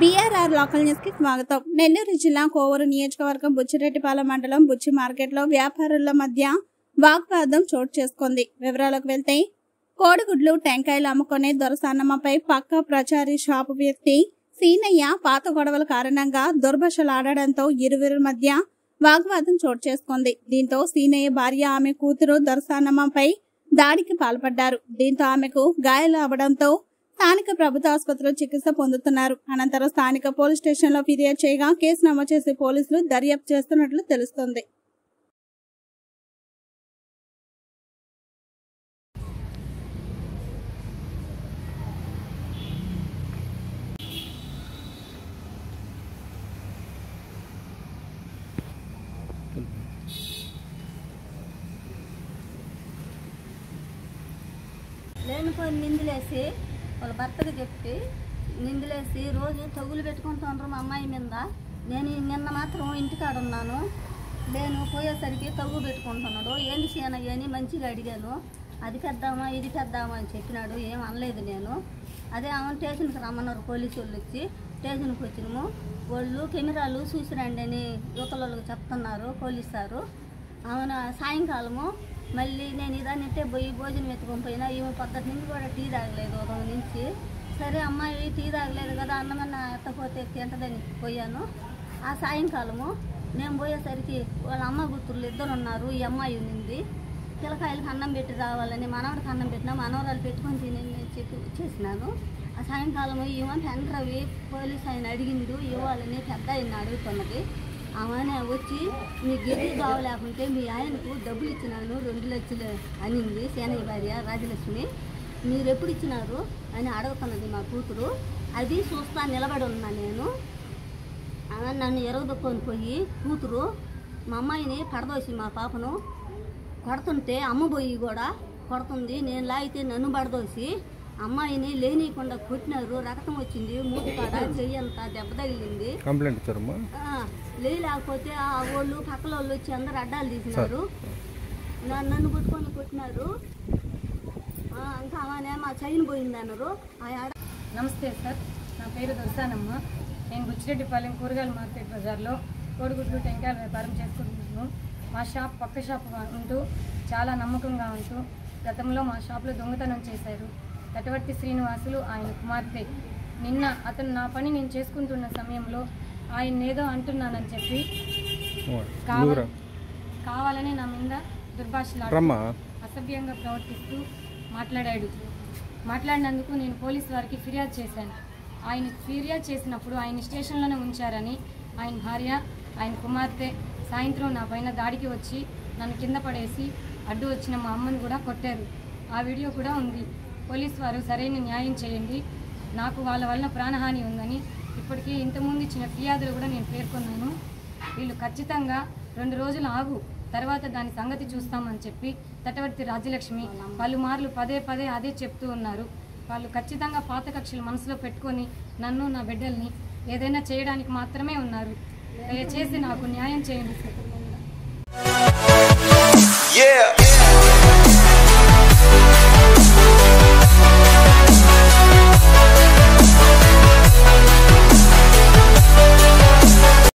BRR local news కి స్వాగతం. నెల్లూరు జిల్లా కోవూరు నియోజకవర్గం బుచ్చిరెడ్డిపాలెం మండలం బుచ్చి మార్కెట్ లో వ్యాపారుల మధ్య వాగ్వాదం చోటు చేసుకుంది. వివరాలకు వెళ్తే కోడిగుడ్లు టెంకాయలు అమ్ముకునే దొరసాన్నమ్మపై పక్క ప్రచారి షాపు వ్యక్తి సీనయ్య పాత గొడవల కారణంగా దుర్భాషలాడడంతో ఇరువురి మధ్య వాగ్వాదం చోటు చేసుకుంది. దీంతో సీనయ్య భార్య ఆమె కూతురు దొరసాన్నమ్మపై దాడికి పాల్పడ్డారు. దీంతో ఆమెకు గాయాలు అవడంతో స్థానిక ప్రభుత్వ ఆసుపత్రిలో చికిత్స పొందుతున్నారు. అనంతరం స్థానిక పోలీస్ స్టేషన్ లో ఫిర్యాదు చేయగా కేసు నమోదు చేసి పోలీసులు దర్యాప్తు చేస్తున్నట్లు తెలుస్తోంది. లేనిపోయిన నిందులేసి వాళ్ళ భర్తకు చెప్పి నిందులేసి రోజు తగులు పెట్టుకుంటున్నారు మా అమ్మాయి మీద. నేను నిన్న మాత్రం ఇంటికాడ ఉన్నాను. నేను పోయేసరికి తగు పెట్టుకుంటున్నాడు. ఏంది సీనయ్య అని మంచిగా అడిగాను. అది పెద్దామా ఇది పెద్దామా అని చెప్పినాడు. ఏం అనలేదు నేను. అదే ఆమె స్టేషన్కి రమ్మన్నారు. పోలీసు వాళ్ళు వచ్చి స్టేషన్కి వచ్చినాము. వాళ్ళు కెమెరాలు చూసిరండి అని యువతల వాళ్ళకి చెప్తున్నారు పోలీసు సారు. ఆమె సాయంకాలము మళ్ళీ నేను ఇదానిట్టే పోయి భోజనం ఎత్తుకొని పోయినా. ఈమె పద్ధతి నుంచి కూడా టీ తాగలేదు ఉదయం నుంచి. సరే అమ్మాయి టీ తాగలేదు కదా, అన్నమన్నా ఎత్తపోతే తింటదని పోయాను. ఆ సాయంకాలము నేను పోయేసరికి వాళ్ళ అమ్మ కూతుర్లు ఇద్దరు ఉన్నారు. ఈ అమ్మాయి ఉంది. పిల్లకాయలకి అన్నం పెట్టి రావాలని మనవడికి అన్నం పెట్టినా మనవరాలు పెట్టుకొని తిని చెప్పి వచ్చేసినాను. ఆ సాయంకాలము ఈమె పెండ్రవి పోలీసు ఆయన అడిగిండు ఇవ్వాలని పెద్ద ఆయన అడుగుతున్నది. ఆమె వచ్చి మీ గిరి కావలేకుంటే మీ ఆయనకు డబ్బులు ఇచ్చినాను 2 లక్షలు అనింది సేనయ్య భార్య రాజలక్ష్మి. మీరు ఎప్పుడు ఇచ్చినారు అని అడుగుతున్నది మా కూతురు. అది చూస్తా నిలబడి ఉన్నా నేను. ఆమె నన్ను ఎరగదొక్కొని పోయి కూతురు మా అమ్మాయిని పడదోసి మా పాపను కొడుతుంటే అమ్మబోయి కూడా కొడుతుంది. నేను లాగితే నన్ను పడదోసి అమ్మాయిని లేనియకుండా కొట్టినారు. రక్తం వచ్చింది. మూడు కాడ చెయ్యంతా దెబ్బ తగిలింది. కంప్లైంట్ ఇచ్చారమ్మా. లేకపోతే ఆ వాళ్ళు పక్కల వాళ్ళు వచ్చి అందరు అడ్డాలు తీసినారు. నన్ను కొట్టుకొని కొట్టినారు. ఇంకా ఆమె మా చైన్ పోయింది అన్నారు. నమస్తే సార్, నా పేరు దొరసానమ్మ. నేను బుచ్చిరెడ్డిపాలెం కూరగాయల మార్కెట్ బజార్లో కోడిగుడ్లు టెంకాయల వ్యాపారం చేసుకుంటున్నాను. మా షాప్ పక్క షాప్ ఉంటూ చాలా నమ్మకంగా ఉంటూ గతంలో మా షాప్లో దొంగతనం చేశారు. తటవర్తి శ్రీనివాసులు ఆయన కుమార్తె. నిన్న అతను నా పని నేను చేసుకుంటున్న సమయంలో ఆయన ఏదో అంటున్నానని చెప్పి కావాలని నా మీద దుర్భాషలాడు అసభ్యంగా ప్రవర్తిస్తూ మాట్లాడినందుకు నేను పోలీసు వారికి ఫిర్యాదు చేశాను. ఆయన ఫిర్యాదు చేసినప్పుడు ఆయన స్టేషన్లోనే ఉంచారని ఆయన భార్య ఆయన కుమార్తె సాయంత్రం నా పైన దాడికి వచ్చి నన్ను కింద పడేసి అడ్డు వచ్చిన మా అమ్మను కూడా కొట్టారు. ఆ వీడియో కూడా ఉంది. పోలీసు వారు సరైన న్యాయం చేయండి, నాకు వాళ్ళ వలన ప్రాణహాని ఉందని ఇప్పటికీ ఇంతకుముందు ఇచ్చిన ఫిర్యాదులు కూడా నేను పేర్కొన్నాను. వీళ్ళు ఖచ్చితంగా 2 రోజులు ఆగు, తర్వాత దాని సంగతి చూస్తామని చెప్పి తటవర్తి రాజ్యలక్ష్మి పలుమార్లు పదే అదే చెప్తూ ఉన్నారు. వాళ్ళు ఖచ్చితంగా పాత కక్షలు మనసులో పెట్టుకొని నన్ను నా బిడ్డల్ని ఏదైనా చేయడానికి మాత్రమే ఉన్నారు. దయచేసి నాకు న్యాయం చేయండి.